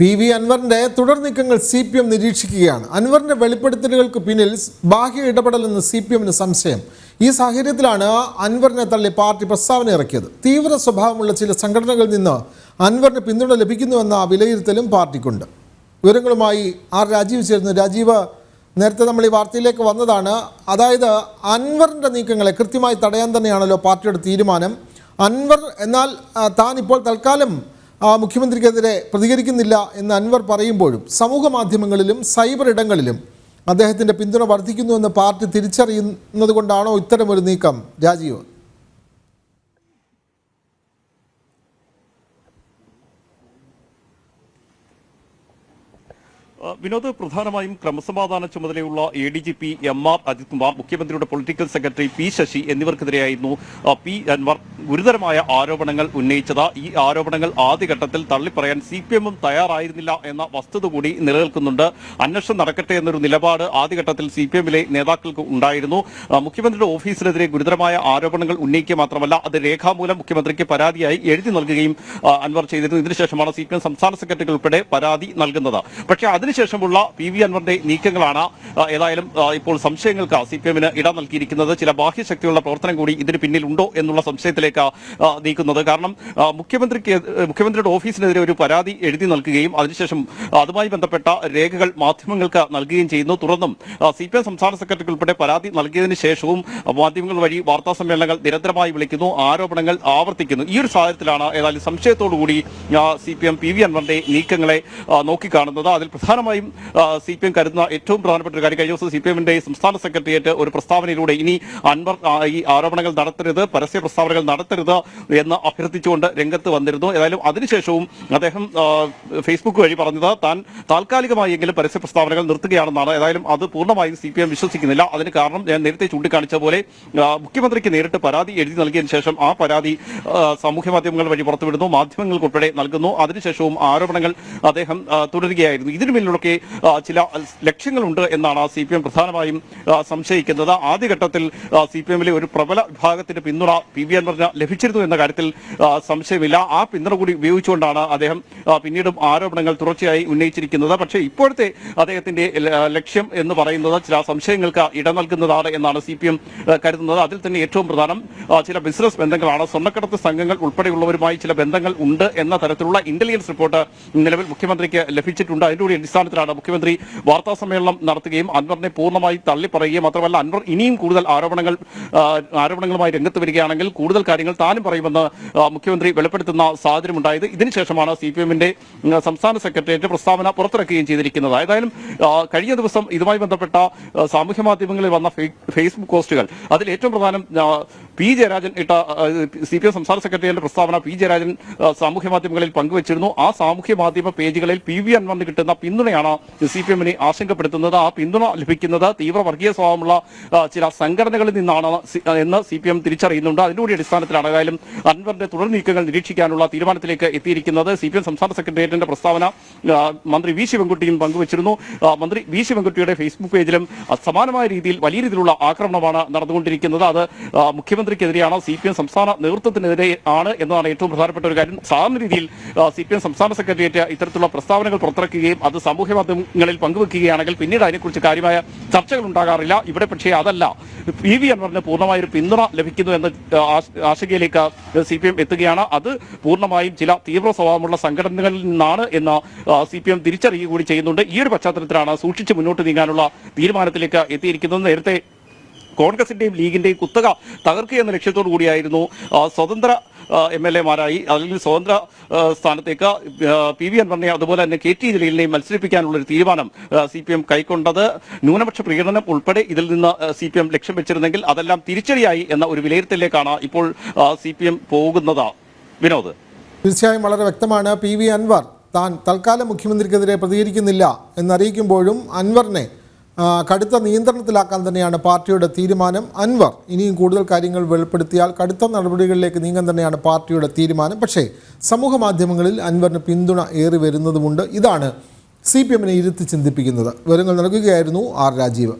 PV അൻവറിന്റെ തുടർ നീക്കങ്ങൾ CPM നിരീക്ഷിക്കുകയാണ്. അൻവറിന്റെ വെളിപ്പെടുത്തലുകൾക്ക് പിന്നിൽ ബാഹ്യ ഇടപെടലെന്ന് CPMന് സംശയം. ഈ സാഹചര്യത്തിലാണ് അൻവറിനെ തള്ളി പാർട്ടി പ്രസ്താവന ഇറക്കിയത്. തീവ്ര സ്വഭാവമുള്ള ചില സംഘടനകളിൽ നിന്ന് അൻവറിന് പിന്തുണ ലഭിക്കുന്നുവെന്ന വിലയിരുത്തലും പാർട്ടിക്കുണ്ട്. വിവരങ്ങളുമായി രാജീവ് ചേരുന്നു. രാജീവ്, നേരത്തെ നമ്മൾ ഈ വാർത്തയിലേക്ക് വന്നതാണ്. അതായത് അൻവറിന്റെ നീക്കങ്ങളെ കൃത്യമായി തടയാൻ തന്നെയാണല്ലോ പാർട്ടിയുടെ തീരുമാനം. അൻവർ എന്നാൽ താൻ ഇപ്പോൾ തൽക്കാലം മുഖ്യമന്ത്രിക്കെതിരെ പ്രതികരിക്കുന്നില്ല എന്ന് അൻവർ പറയുമ്പോഴും സമൂഹ മാധ്യമങ്ങളിലും സൈബർ ഇടങ്ങളിലും അദ്ദേഹത്തിൻ്റെ പിന്തുണ വർദ്ധിക്കുന്നുവെന്ന് പാർട്ടി തിരിച്ചറിയുന്നത് കൊണ്ടാണോ ഇത്തരമൊരു നീക്കം? രാജീവ്. വിനോദ്, പ്രധാനമായും ക്രമസമാധാന ചുമതലയുള്ള ADGP MR അജിത് കുമാർ, മുഖ്യമന്ത്രിയുടെ പൊളിറ്റിക്കൽ സെക്രട്ടറി P ശശി എന്നിവർക്കെതിരെയായിരുന്നു P അൻവർ ഗുരുതരമായ ആരോപണങ്ങൾ ഉന്നയിച്ചത്. ഈ ആരോപണങ്ങൾ ആദ്യഘട്ടത്തിൽ തള്ളിപ്പറയാൻ CPM തയ്യാറായിരുന്നില്ല എന്ന വസ്തുത കൂടി നിലനിൽക്കുന്നുണ്ട്. അന്വേഷണം നടക്കട്ടെ എന്നൊരു നിലപാട് ആദ്യഘട്ടത്തിൽ CPMലെ നേതാക്കൾക്ക് ഉണ്ടായിരുന്നു. മുഖ്യമന്ത്രിയുടെ ഓഫീസിനെതിരെ ഗുരുതരമായ ആരോപണങ്ങൾ ഉന്നയിക്കുക മാത്രമല്ല, അത് രേഖാമൂലം മുഖ്യമന്ത്രിക്ക് പരാതിയായി എഴുതി നൽകുകയും അൻവർ ചെയ്തിരുന്നു. ഇതിനുശേഷമാണ് CPM സംസ്ഥാന സെക്രട്ടറി ഉൾപ്പെടെ പരാതി നൽകുന്നത്. പക്ഷേ അതിനുശേഷമുള്ള PV അൻവറിന്റെ നീക്കങ്ങളാണ് ഏതായാലും ഇപ്പോൾ സംശയങ്ങൾക്ക് CPMന് ഇട നൽകിയിരിക്കുന്നത്. ചില ബാഹ്യശക്തിയുള്ള പ്രവർത്തനം കൂടി ഇതിന് പിന്നിലുണ്ടോ എന്നുള്ള സംശയത്തിലേക്ക് നീക്കുന്നത്. കാരണം മുഖ്യമന്ത്രിയുടെ ഓഫീസിനെതിരെ ഒരു പരാതി എഴുതി നൽകുകയും അതിനുശേഷം അതുമായി ബന്ധപ്പെട്ട രേഖകൾ മാധ്യമങ്ങൾക്ക് നൽകുകയും ചെയ്യുന്നു. തുടർന്നും CPM സംസ്ഥാന സെക്രട്ടറിക്ക് ഉൾപ്പെടെ പരാതി നൽകിയതിനു ശേഷവും മാധ്യമങ്ങൾ വഴി വാർത്താ സമ്മേളനങ്ങൾ നിരന്തരമായി വിളിക്കുന്നു, ആരോപണങ്ങൾ ആവർത്തിക്കുന്നു. ഈ ഒരു സാഹചര്യത്തിലാണ് ഏതായാലും സംശയത്തോടുകൂടി CPM PV അൻവറിന്റെ നീക്കങ്ങളെ നോക്കിക്കാണുന്നത്. അതിൽ പ്രധാനമായും CPM കരുതുന്ന ഏറ്റവും പ്രധാനപ്പെട്ട ഒരു കാര്യം, കഴിഞ്ഞ ദിവസം CPMന്റെ സംസ്ഥാന സെക്രട്ടേറിയറ്റ് ഒരു പ്രസ്താവനയിലൂടെ ഇനി അൻവർ ഈ ആരോപണങ്ങൾ നടത്തരുത്, പരസ്യ പ്രസ്താവനകൾ നടത്തരുത് എന്ന് അഭ്യർത്ഥിച്ചുകൊണ്ട് രംഗത്ത് വന്നിരുന്നു. ഏതായാലും അതിനുശേഷവും അദ്ദേഹം ഫേസ്ബുക്ക് വഴി പറഞ്ഞത് താൻ താൽക്കാലികമായെങ്കിലും പരസ്യ പ്രസ്താവനകൾ നിർത്തുകയാണെന്നാണ്. ഏതായാലും അത് പൂർണ്ണമായും CPM വിശ്വസിക്കുന്നില്ല. അതിന് കാരണം ഞാൻ നേരത്തെ ചൂണ്ടിക്കാണിച്ച പോലെ മുഖ്യമന്ത്രിക്ക് നേരിട്ട് പരാതി എഴുതി നൽകിയതിനു ശേഷം ആ പരാതി സാമൂഹ്യ മാധ്യമങ്ങൾ വഴി പുറത്തുവിടുന്നു, മാധ്യമങ്ങൾക്ക് ഉൾപ്പെടെ നൽകുന്നു. അതിനുശേഷവും ആരോപണങ്ങൾ അദ്ദേഹം തുടരുകയായിരുന്നു. ഇതിനു മുന്നിലൊക്കെ ചില ലക്ഷ്യങ്ങളുണ്ട് എന്നാണ് CPM പ്രധാനമായും സംശയിക്കുന്നത്. ആദ്യഘട്ടത്തിൽ CPMലെ ഒരു പ്രബല വിഭാഗത്തിന്റെ പിന്തുണ PV അൻവറിന് ലഭിച്ചിരുന്നു എന്ന കാര്യത്തിൽ സംശയമില്ല. ആ പിന്തുണ കൂടി ഉപയോഗിച്ചുകൊണ്ടാണ് അദ്ദേഹം പിന്നീടും ആരോപണങ്ങൾ തുടർച്ചയായി ഉന്നയിച്ചിരിക്കുന്നത്. പക്ഷേ ഇപ്പോഴത്തെ അദ്ദേഹത്തിന്റെ ലക്ഷ്യം എന്ന് പറയുന്നത് ചില സംശയങ്ങൾക്ക് ഇട നൽകുന്നതാണ് എന്നാണ് CPM കരുതുന്നത്. അതിൽ തന്നെ ഏറ്റവും പ്രധാനം ചില ബിസിനസ് ബന്ധങ്ങളാണ്. സ്വർണ്ണക്കടത്ത് സംഘങ്ങൾ ഉൾപ്പെടെയുള്ളവരുമായി ചില ബന്ധങ്ങൾ ഉണ്ട് എന്ന തരത്തിലുള്ള ഇന്റലിജൻസ് റിപ്പോർട്ട് നിലവിൽ മുഖ്യമന്ത്രിക്ക് ലഭിച്ചിട്ടുണ്ട്. അതിന്റെ കൂടി അടിസ്ഥാനത്തിലാണ് മുഖ്യമന്ത്രി വാർത്താ സമ്മേളനം നടത്തുകയും അൻവറിനെ പൂർണ്ണമായി തള്ളിപ്പറയുകയും മാത്രമല്ല അൻവർ ഇനിയും കൂടുതൽ ആരോപണങ്ങളുമായി രംഗത്ത് വരികയാണെങ്കിൽ കൂടുതൽ കാര്യങ്ങൾ താനും പറയുമെന്ന് മുഖ്യമന്ത്രി വെളിപ്പെടുത്തുന്ന സാഹചര്യമുണ്ടായത്. ഇതിനുശേഷമാണ് CPMന്റെ സംസ്ഥാന സെക്രട്ടേറിയറ്റ് പ്രസ്താവന പുറത്തിറക്കുകയും ചെയ്തിരിക്കുന്നത്. ഏതായാലും കഴിഞ്ഞ ദിവസം ഇതുമായി ബന്ധപ്പെട്ട സാമൂഹ്യ മാധ്യമങ്ങളിൽ വന്ന ഫേസ്ബുക്ക് പോസ്റ്റുകൾ, അതിൽ ഏറ്റവും പ്രധാനം P ജയരാജൻ ഇട്ട CPM സംസ്ഥാന സെക്രട്ടേറിയറ്റിന്റെ പ്രസ്താവന P ജയരാജൻ സാമൂഹ്യ മാധ്യമങ്ങളിൽ പങ്കുവച്ചിരുന്നു. ആ സാമൂഹ്യ മാധ്യമ പേജുകളിൽ PV അൻവറിന് കിട്ടുന്ന പിന്തുണയാണ് CPMനെ ആശങ്കപ്പെടുത്തുന്നത്. ആ പിന്തുണ ലഭിക്കുന്നത് തീവ്ര വർഗീയ സ്വഭാവമുള്ള ചില സംഘടനകളിൽ നിന്നാണ് എന്ന് CPM തിരിച്ചറിയുന്നുണ്ട്. അതിലൂടെ അടിസ്ഥാനത്തിലാണ് ഏതായാലും അൻവറിന്റെ തുടർ നീക്കങ്ങൾ നിരീക്ഷിക്കാനുള്ള തീരുമാനത്തിലേക്ക് എത്തിയിരിക്കുന്നത്. CPM സംസ്ഥാന സെക്രട്ടേറിയറ്റിന്റെ പ്രസ്താവന മന്ത്രി V ശിവൻകുട്ടിയും പങ്കുവച്ചിരുന്നു. മന്ത്രി V ശിവൻകുട്ടിയുടെ ഫേസ്ബുക്ക് പേജിലും സമാനമായ രീതിയിൽ വലിയ രീതിയിലുള്ള ആക്രമണമാണ് നടന്നുകൊണ്ടിരിക്കുന്നത്. അത് മുഖ്യമന്ത്രിക്കെതിരെയാണ്, CPM സംസ്ഥാന നേതൃത്വത്തിനെതിരെ ആണ് എന്നതാണ് ഏറ്റവും പ്രധാനപ്പെട്ട ഒരു കാര്യം. സാധാരണ രീതിയിൽ CPM സംസ്ഥാന സെക്രട്ടേറിയറ്റ് ഇത്തരത്തിലുള്ള പ്രസ്താവനകൾ പുറത്തിറക്കുകയും അത് സാമൂഹ്യ മാധ്യമങ്ങളിൽ പങ്കുവെക്കുകയാണെങ്കിൽ പിന്നീട് അതിനെക്കുറിച്ച് കാര്യമായ ചർച്ചകൾ ഉണ്ടാകാറില്ല. ഇവിടെ പക്ഷേ അതല്ല, PV അൻവറിന് പൂർണ്ണമായൊരു പിന്തുണ ലഭിക്കുന്നു എന്ന ആശങ്കയിലേക്ക് CPM എത്തുകയാണ്. അത് പൂർണ്ണമായും ചില തീവ്ര സ്വഭാവമുള്ള സംഘടനകളിൽ നിന്നാണ് എന്ന് CPM തിരിച്ചറിയുക കൂടി ചെയ്യുന്നുണ്ട്. ഈ ഒരു പശ്ചാത്തലത്തിലാണ് സൂക്ഷിച്ച് മുന്നോട്ട് നീങ്ങാനുള്ള തീരുമാനത്തിലേക്ക് എത്തിയിരിക്കുന്നത്. നേരത്തെ കോൺഗ്രസിന്റെയും ലീഗിന്റെയും കുത്തക തകർക്കുക എന്ന ലക്ഷ്യത്തോടു കൂടിയായിരുന്നു സ്വതന്ത്ര MLA-മാരായി അല്ലെങ്കിൽ സ്വതന്ത്ര സ്ഥാനത്തേക്ക് PV അൻവറിനെ അതുപോലെ തന്നെ KT ജലീലിനെയും മത്സരിപ്പിക്കാനുള്ള ഒരു തീരുമാനം CPM കൈക്കൊണ്ടത്. ന്യൂനപക്ഷ പ്രീണനം ഉൾപ്പെടെ ഇതിൽ നിന്ന് CPM ലക്ഷ്യം വെച്ചിരുന്നെങ്കിൽ അതെല്ലാം തിരിച്ചടിയായി എന്ന ഒരു വിലയിരുത്തലിലേക്കാണ് ഇപ്പോൾ CPM പോകുന്നത്. വിനോദ്, തീർച്ചയായും വളരെ വ്യക്തമാണ്. PV അൻവർ താൻ തൽക്കാലം മുഖ്യമന്ത്രിക്കെതിരെ പ്രതികരിക്കുന്നില്ല എന്നറിയിക്കുമ്പോഴും അൻവറിനെ കടുത്ത നിയന്ത്രണത്തിലാക്കാൻ തന്നെയാണ് പാർട്ടിയുടെ തീരുമാനം. അൻവർ ഇനിയും കൂടുതൽ കാര്യങ്ങൾ വെളിപ്പെടുത്തിയാൽ കടുത്ത നടപടികളിലേക്ക് നീങ്ങാൻ തന്നെയാണ് പാർട്ടിയുടെ തീരുമാനം. പക്ഷേ സമൂഹ മാധ്യമങ്ങളിൽ അൻവറിന് പിന്തുണ ഏറി വരുന്നതുമുണ്ട്. ഇതാണ് CPMനെ ഇരുത്തി ചിന്തിപ്പിക്കുന്നത്. വിവരങ്ങൾ നൽകുകയായിരുന്നു രാജീവ്.